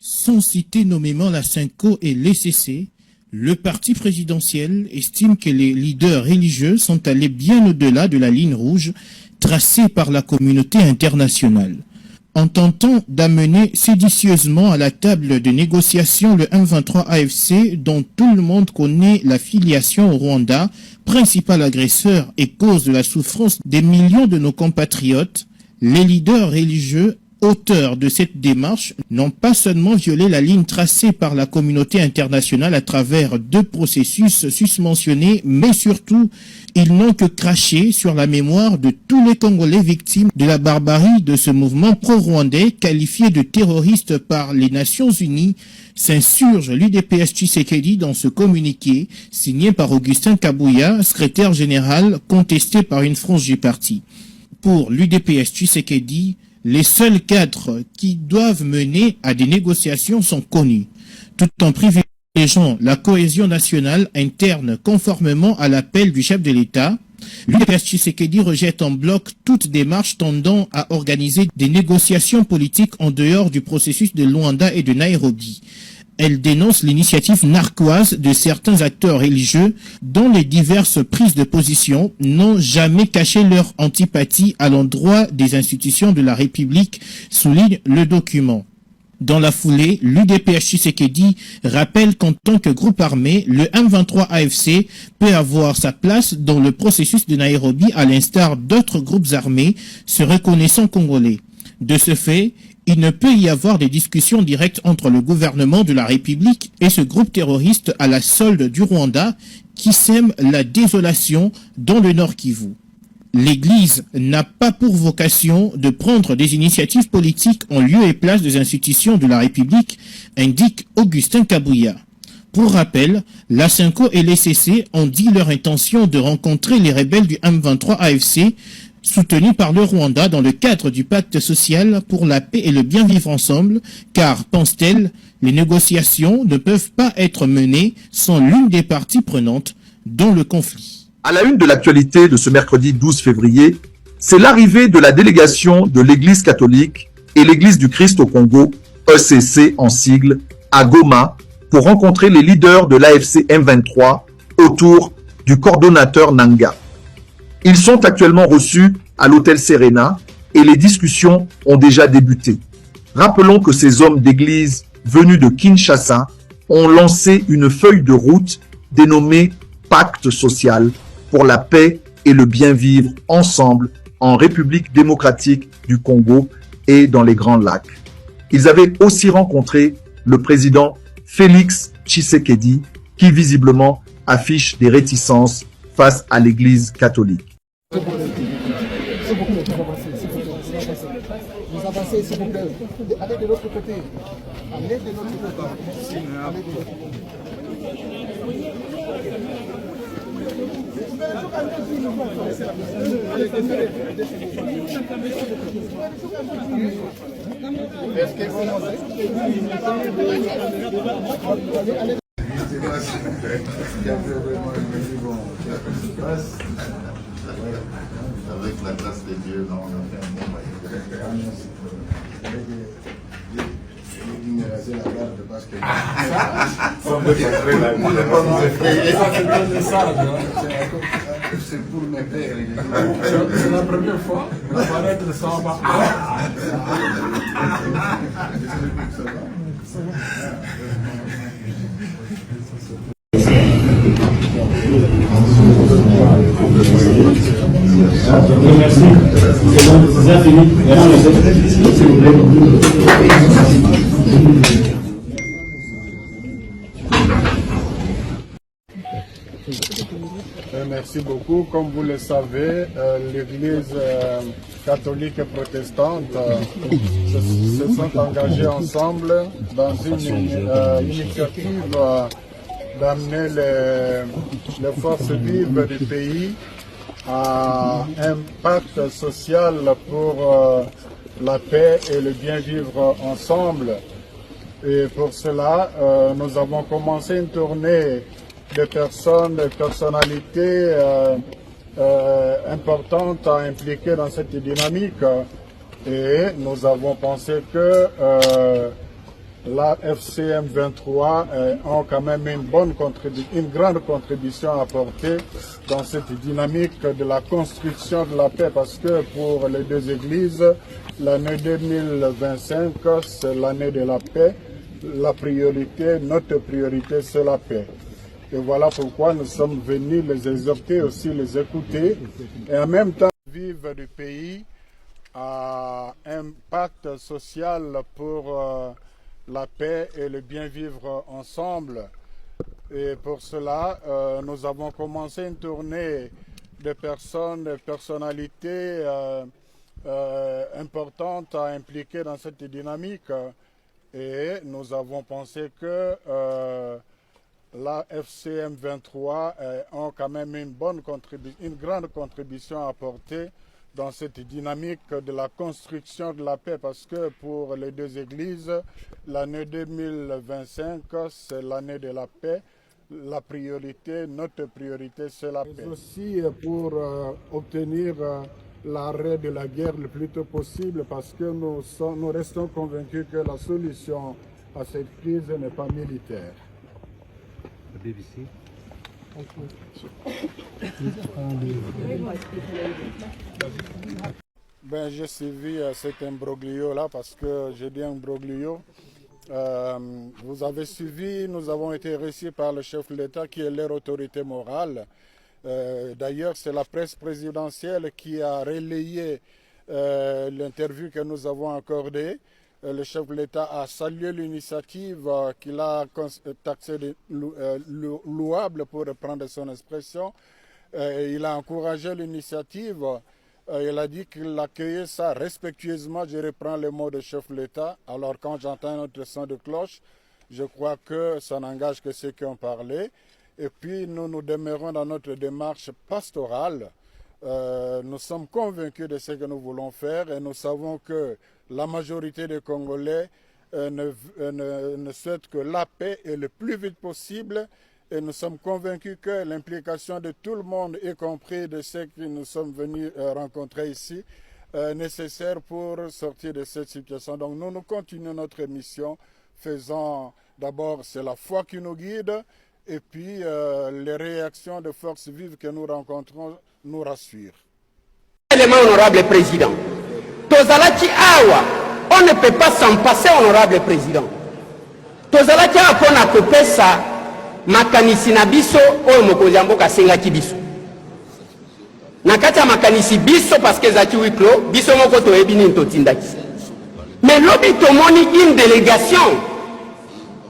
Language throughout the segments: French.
Sans citer nommément la Synco et l'ECC, le parti présidentiel estime que les leaders religieux sont allés bien au-delà de la ligne rouge tracée par la communauté internationale. En tentant d'amener séditieusement à la table de négociation le M23 AFC, dont tout le monde connaît la filiation au Rwanda, principal agresseur et cause de la souffrance des millions de nos compatriotes, les leaders religieux auteurs de cette démarche n'ont pas seulement violé la ligne tracée par la communauté internationale à travers deux processus susmentionnés, mais surtout, ils n'ont que craché sur la mémoire de tous les Congolais victimes de la barbarie de ce mouvement pro-rwandais qualifié de terroriste par les Nations Unies, s'insurge l'UDPS Tshisekedi dans ce communiqué signé par Augustin Kabouya, secrétaire général contesté par une frange du parti. Pour l'UDPS Tshisekedi, les seuls cadres qui doivent mener à des négociations sont connus, tout en privilégiant la cohésion nationale interne conformément à l'appel du chef de l'État. L'UDPS Tshisekedi rejette en bloc toute démarche tendant à organiser des négociations politiques en dehors du processus de Luanda et de Nairobi. Elle dénonce l'initiative narquoise de certains acteurs religieux dont les diverses prises de position n'ont jamais caché leur antipathie à l'endroit des institutions de la République, souligne le document. Dans la foulée, l'UDPS Tshisekedi rappelle qu'en tant que groupe armé, le M23 AFC peut avoir sa place dans le processus de Nairobi à l'instar d'autres groupes armés se reconnaissant congolais. De ce fait, il ne peut y avoir des discussions directes entre le gouvernement de la République et ce groupe terroriste à la solde du Rwanda qui sème la désolation dans le Nord Kivu. L'Église n'a pas pour vocation de prendre des initiatives politiques en lieu et place des institutions de la République, indique Augustin Kabouya. Pour rappel, la Synco et l'ECC ont dit leur intention de rencontrer les rebelles du M23 AFC soutenus par le Rwanda dans le cadre du pacte social pour la paix et le bien vivre ensemble, car, pense-t-elle, les négociations ne peuvent pas être menées sans l'une des parties prenantes dans le conflit. À la une de l'actualité de ce mercredi 12 février, c'est l'arrivée de la délégation de l'Église catholique et l'Église du Christ au Congo, ECC en sigle, à Goma, pour rencontrer les leaders de l'AFC M23 autour du coordonnateur Nanga. Ils sont actuellement reçus à l'hôtel Serena et les discussions ont déjà débuté. Rappelons que ces hommes d'église venus de Kinshasa ont lancé une feuille de route dénommée Pacte social pour la paix et le bien vivre ensemble en République démocratique du Congo et dans les Grands Lacs. Ils avaient aussi rencontré le président Félix Tshisekedi qui visiblement affiche des réticences face à l'Église catholique. Vous avancez, s'il vous plaît. Allez de l'autre côté. Allez de l'autre côté. Allez de l'autre côté. Est-ce que vous avec la grâce de Dieu, on a fait un bon bail. La garde parce que c'est pour mes pères. C'est la première fois. On va paraître sans Merci. C'est fini. Merci beaucoup. Comme vous le savez, l'Église catholique et protestante se sont engagées ensemble dans une initiative d'amener les forces vives du pays à un pacte social pour la paix et le bien vivre ensemble. Et pour cela, nous avons commencé une tournée de personnes, de personnalités importantes à impliquer dans cette dynamique. Et nous avons pensé que la FCM 23 ont quand même une grande contribution à apporter dans cette dynamique de la construction de la paix, parce que pour les deux églises, l'année 2025, c'est l'année de la paix. La priorité, notre priorité, c'est la paix. Et voilà pourquoi nous sommes venus les exhorter, aussi les écouter, et en même temps vivre du pays à un pacte social pour la paix et le bien vivre ensemble. Et pour cela, nous avons commencé une tournée de personnes, de personnalités importantes à impliquer dans cette dynamique. Et nous avons pensé que la FCM 23 ont quand même une grande contribution à apporter dans cette dynamique de la construction de la paix, parce que pour les deux églises, l'année 2025, c'est l'année de la paix. La priorité, notre priorité, c'est la paix. Mais aussi pour obtenir l'arrêt de la guerre le plus tôt possible, parce que nous restons convaincus que la solution à cette crise n'est pas militaire. J'ai suivi cet imbroglio-là, parce que j'ai dit imbroglio. Vous avez suivi, nous avons été reçus par le chef de l'État qui est leur autorité morale. D'ailleurs, c'est la presse présidentielle qui a relayé l'interview que nous avons accordée. Le chef de l'État a salué l'initiative qu'il a taxée de louable, pour reprendre son expression. Il a encouragé l'initiative. Il a dit qu'il accueillait ça respectueusement. Je reprends les mots du chef de l'État. Alors quand j'entends notre son de cloche, je crois que ça n'engage que ceux qui ont parlé. Et puis nous demeurons dans notre démarche pastorale. Nous sommes convaincus de ce que nous voulons faire, et nous savons que la majorité des Congolais ne souhaitent que la paix et le plus vite possible. Et nous sommes convaincus que l'implication de tout le monde, y compris de ceux que nous sommes venus rencontrer ici, est nécessaire pour sortir de cette situation. Donc nous continuons notre mission, faisant d'abord, c'est la foi qui nous guide, et puis les réactions de forces vives que nous rencontrons nous rassurent. Honorable Président, Tozalaki Awa, on ne peut pas s'en passer, honorable Président. Tozalaki Awa pona kopesa makanisi na biso oyo mokonzi ya mboka asengaki biso. Na kati ya makanisi biso parce que ezalaki huis clos, biso moko toyebi nini totindaki. Mais lobi tomoni une délégation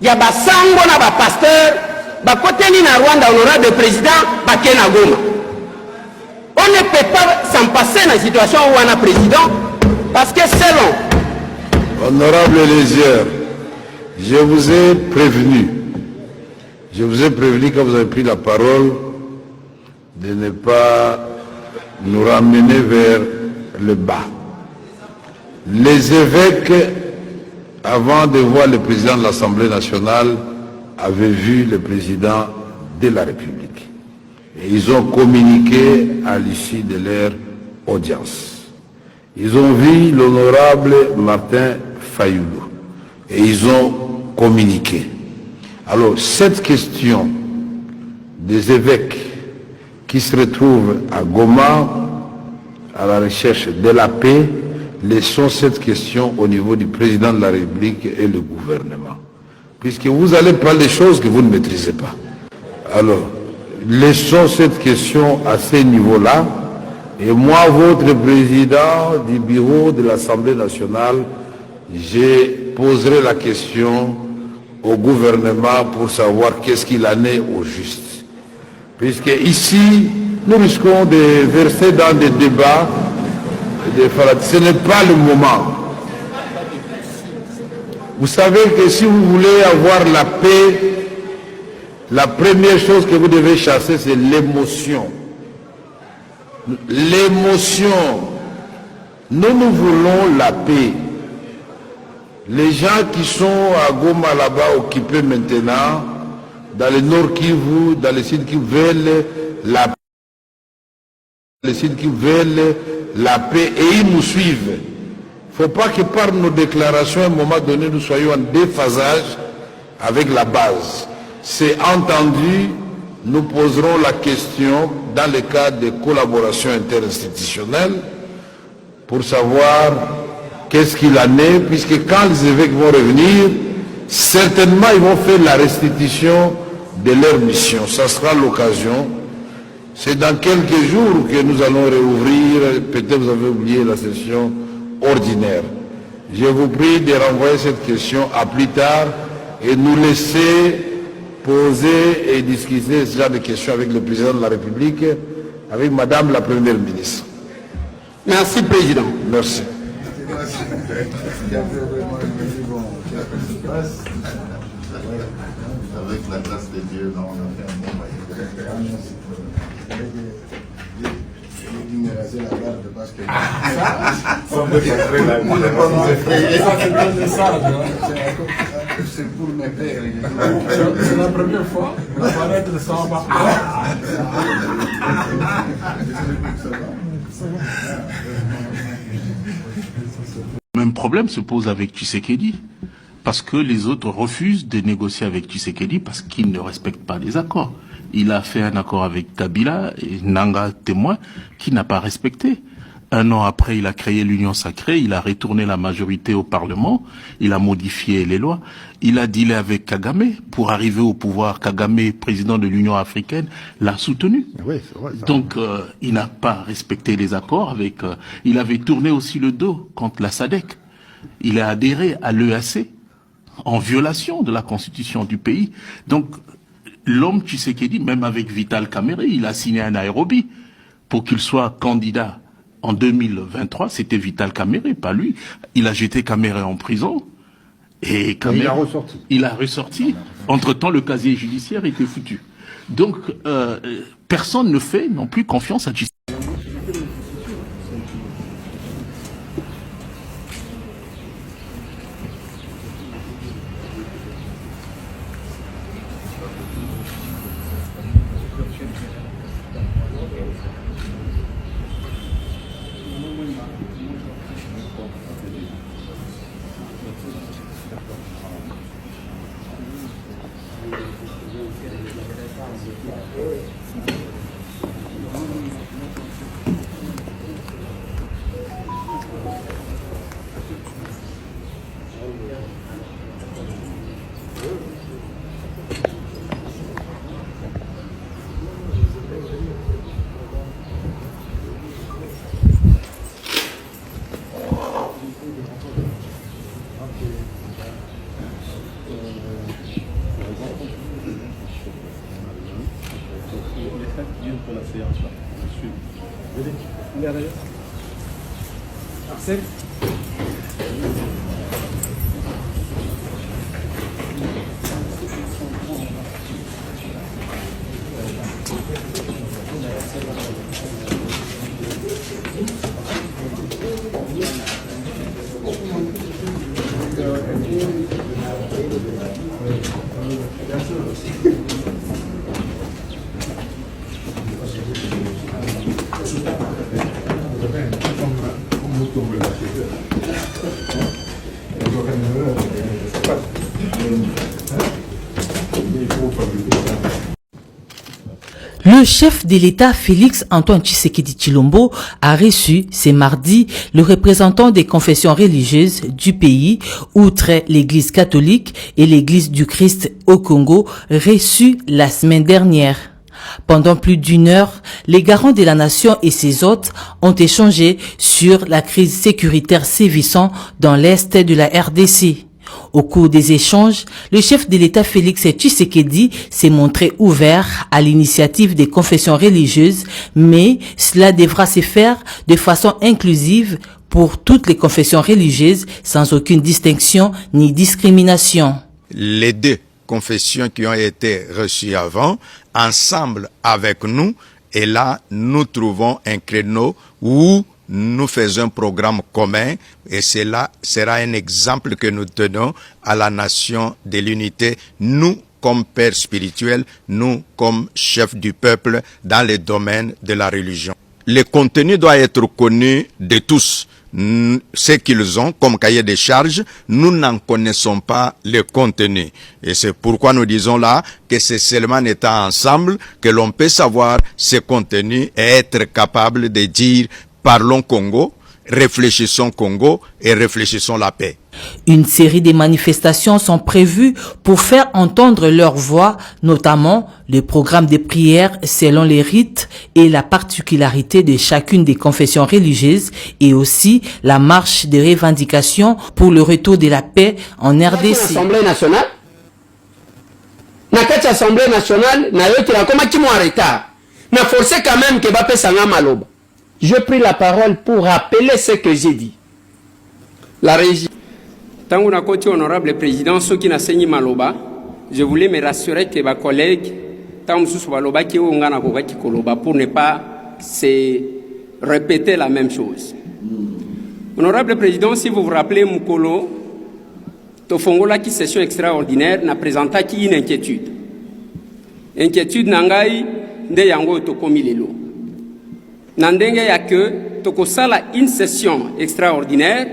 ya basango na bapasteur bakoteli na Rwanda, honorable Président, bake na Goma. On ne peut pas s'en passer dans la situation où on a président, parce que selon... Honorable Elésieur, je vous ai prévenu quand vous avez pris la parole de ne pas nous ramener vers le bas. Les évêques, avant de voir le président de l'Assemblée nationale, avaient vu le président de la République. Et ils ont communiqué à l'issue de leur audience. Ils ont vu l'honorable Martin Fayoulou et ils ont communiqué. Alors cette question des évêques qui se retrouvent à Goma à la recherche de la paix, laissons cette question au niveau du président de la République et le gouvernement. Puisque vous allez parler des choses que vous ne maîtrisez pas. Alors, laissons cette question à ce niveau-là. Et moi, votre président du bureau de l'Assemblée nationale, je poserai la question au gouvernement pour savoir qu'est-ce qu'il en est au juste. Puisque ici, nous risquons de verser dans des débats, ce n'est pas le moment. Vous savez que si vous voulez avoir la paix, la première chose que vous devez chasser, c'est l'émotion. L'émotion. Nous voulons la paix. Les gens qui sont à Goma là-bas occupés maintenant, dans le nord Kivu, dans le sud Kivu, veulent la paix. Les sites qui veulent la paix et ils nous suivent. ne faut pas que par nos déclarations, à un moment donné, nous soyons en déphasage avec la base. C'est entendu, nous poserons la question dans le cadre de collaboration interinstitutionnelle pour savoir qu'est-ce qu'il en est, puisque quand les évêques vont revenir, certainement ils vont faire la restitution de leur mission. Ça sera l'occasion. C'est dans quelques jours que nous allons réouvrir, peut-être vous avez oublié la session ordinaire. Je vous prie de renvoyer cette question à plus tard et nous laisser poser et discuter ce genre de questions avec le président de la République, avec Madame la Première ministre. Merci, Président. Merci. Avec la grâce de Dieu, on a fait un bon voyage. La garde parce que c'est pour mes pères. C'est la première fois. On va paraître sans Le même problème se pose avec Tshisekedi, parce que les autres refusent de négocier avec Tshisekedi parce qu'ils ne respectent pas les accords. Il a fait un accord avec Kabila et Nanga témoin qui n'a pas respecté. Un an après, il a créé l'Union sacrée, il a retourné la majorité au Parlement, il a modifié les lois, il a dealé avec Kagame pour arriver au pouvoir. Kagame, président de l'Union africaine, l'a soutenu. Oui, c'est vrai, ça. Donc, il n'a pas respecté les accords avec... il avait tourné aussi le dos contre la SADC. Il a adhéré à l'EAC en violation de la constitution du pays. Donc, l'homme Tshisekedi, même avec Vital Kamerhe, il a signé un Nairobi pour qu'il soit candidat en 2023. C'était Vital Kamerhe, pas lui. Il a jeté Kamerhe en prison. Et Kamerhe, il a ressorti. Entre-temps, le casier judiciaire était foutu. Donc, personne ne fait non plus confiance à Tshisekedi. Le chef de l'État Félix Antoine Tshisekedi Tshilombo a reçu ce mardi le représentant des confessions religieuses du pays, outre l'Église catholique et l'Église du Christ au Congo, reçus la semaine dernière. Pendant plus d'une heure, les garants de la nation et ses hôtes ont échangé sur la crise sécuritaire sévissant dans l'est de la RDC. Au cours des échanges, le chef de l'État Félix Tshisekedi s'est montré ouvert à l'initiative des confessions religieuses, mais cela devra se faire de façon inclusive pour toutes les confessions religieuses sans aucune distinction ni discrimination. Les deux confessions qui ont été reçues avant, ensemble avec nous, et là nous trouvons un créneau où nous faisons un programme commun et cela sera un exemple que nous tenons à la nation de l'unité, nous comme pères spirituels, nous comme chefs du peuple dans les domaines de la religion. Le contenu doit être connu de tous ce qu'ils ont comme cahier de charges, nous n'en connaissons pas le contenu. Et c'est pourquoi nous disons là que c'est seulement en étant ensemble que l'on peut savoir ce contenu et être capable de dire parlons Congo, réfléchissons Congo et réfléchissons la paix. Une série de manifestations sont prévues pour faire entendre leur voix, notamment le programme de prière selon les rites et la particularité de chacune des confessions religieuses et aussi la marche de revendication pour le retour de la paix en RDC. L'Assemblée nationale, l'Assemblée nationale, n'a forcé quand même que Bapé Sanga Maloba. Je pris la parole pour rappeler ce que j'ai dit. La régie. Tant qu'on a côté honorable président, ceux qui n'ont saigné Maloba, je voulais me rassurer que mes collègues, tant que Maloba qui ont gagné Koloba pour ne pas se répéter la même chose. Honorable président, si vous vous rappelez Mukolo, Tofongola qui session extraordinaire n'a présenté une inquiétude. Inquiétude nangai de yango tokomi lelo. Nandenge ya que tokosala une session extraordinaire.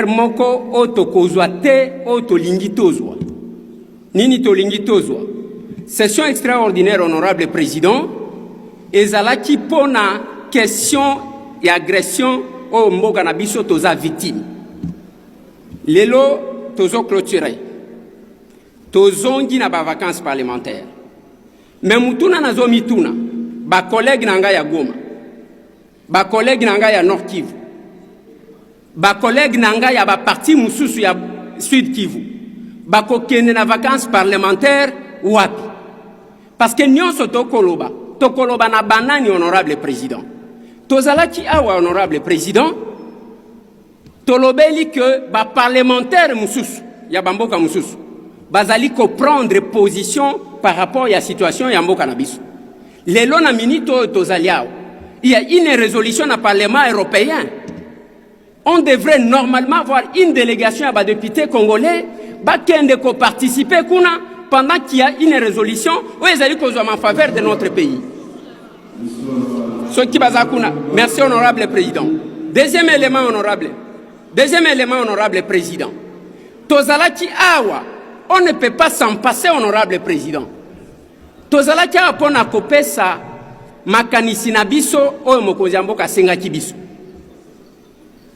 Moko o tokozwa te o tolingi tozwa. Nini tolingi tozwa. Session extraordinaire, honorable président, ezalaki pona question et agression o mboka na biso toza victime. Lelo tozo clôturer. Tozongi na ba vacances parlementaires. Mais mutuna nazo mituna. Ba collègue nanga ya Goma. Ba collègue nanga ya Nord Kivu. Ba collègue nanga ya ba parti mususu ya Sud Kivu. Ba kokende na vacances parlementaires wapi. Parce que nyonso tokoloba na banani honorable président. Tozalaki awa honorable président. Tolobeli que ba parlementaire mususu ya bamboka mususu bazali ko prendre position par rapport à la situation ya mboka na biso. Lelo na minito tozaliao. Il y a une résolution au Parlement européen. On devrait normalement avoir une délégation à des députés congolais qui participer pendant qu'il y a une résolution où ils allaient en faveur de notre pays. Merci honorable président. Deuxième élément honorable président. Tozalaki awa, on ne peut pas s'en passer honorable président. Tozalaki awa pona kopesa makanisi na biso oyo mokonzi ya mboka asengaki biso.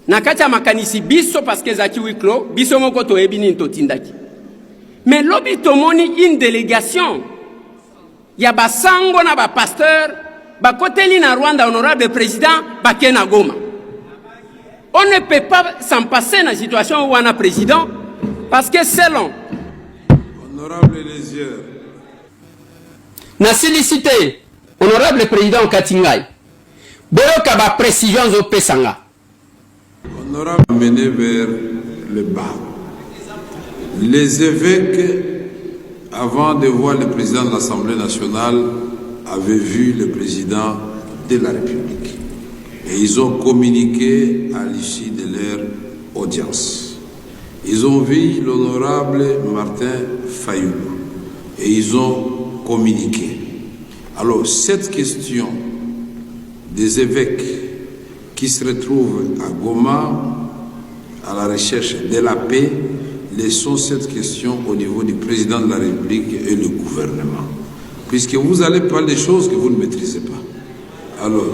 Na kati ya makanisi biso parce que zaki wiklo biso moko toyebi nini totindaki. Mais lobi tomoni une délégation ya basango na ba pasteur bakoteli na Rwanda honorable président bakena Goma. On ne peut pas s'en passer na situation où on a président parce que selon honorable Lézier na sollicité honorable président Katingai boyoka ba précision zo pesanga honorable mené vers le bas. Les évêques, avant de voir le président de l'Assemblée nationale, avaient vu le président de la République. Et ils ont communiqué à l'issue de leur audience. Ils ont vu l'honorable Martin Fayoulou. Et ils ont communiqué. Alors, cette question des évêques qui se retrouvent à Goma, à la recherche de la paix, laissons cette question au niveau du président de la République et le gouvernement. Puisque vous allez parler des choses que vous ne maîtrisez pas. Alors,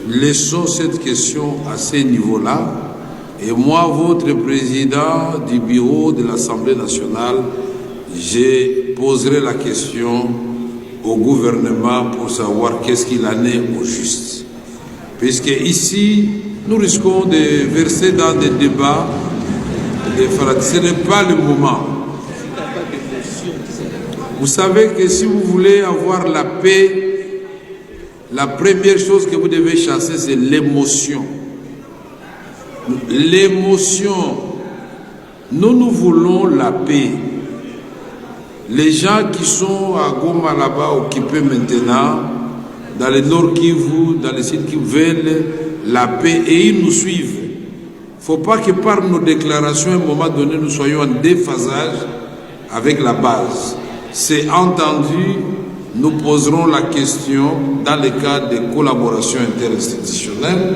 laissons cette question à ce niveau-là. Et moi, votre président du bureau de l'Assemblée nationale, je poserai la question au gouvernement pour savoir qu'est-ce qu'il en est au juste. Puisque ici, nous risquons de verser dans des débats. Ce n'est pas le moment. Vous savez que si vous voulez avoir la paix, la première chose que vous devez chasser, c'est l'émotion. L'émotion. Nous voulons la paix. Les gens qui sont à Goma là-bas occupés maintenant, dans le Nord Kivu, dans les sites qui veulent la paix, et ils nous suivent. Il ne faut pas que par nos déclarations, à un moment donné, nous soyons en déphasage avec la base. C'est entendu, nous poserons la question dans le cadre de collaboration interinstitutionnelle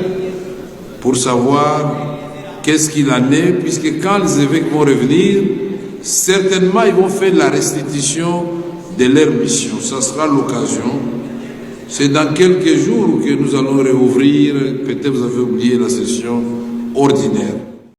pour savoir qu'est-ce qu'il en est, puisque quand les évêques vont revenir, certainement ils vont faire la restitution de leur mission. Ça sera l'occasion. C'est dans quelques jours que nous allons réouvrir, peut-être vous avez oublié la session ordinaire.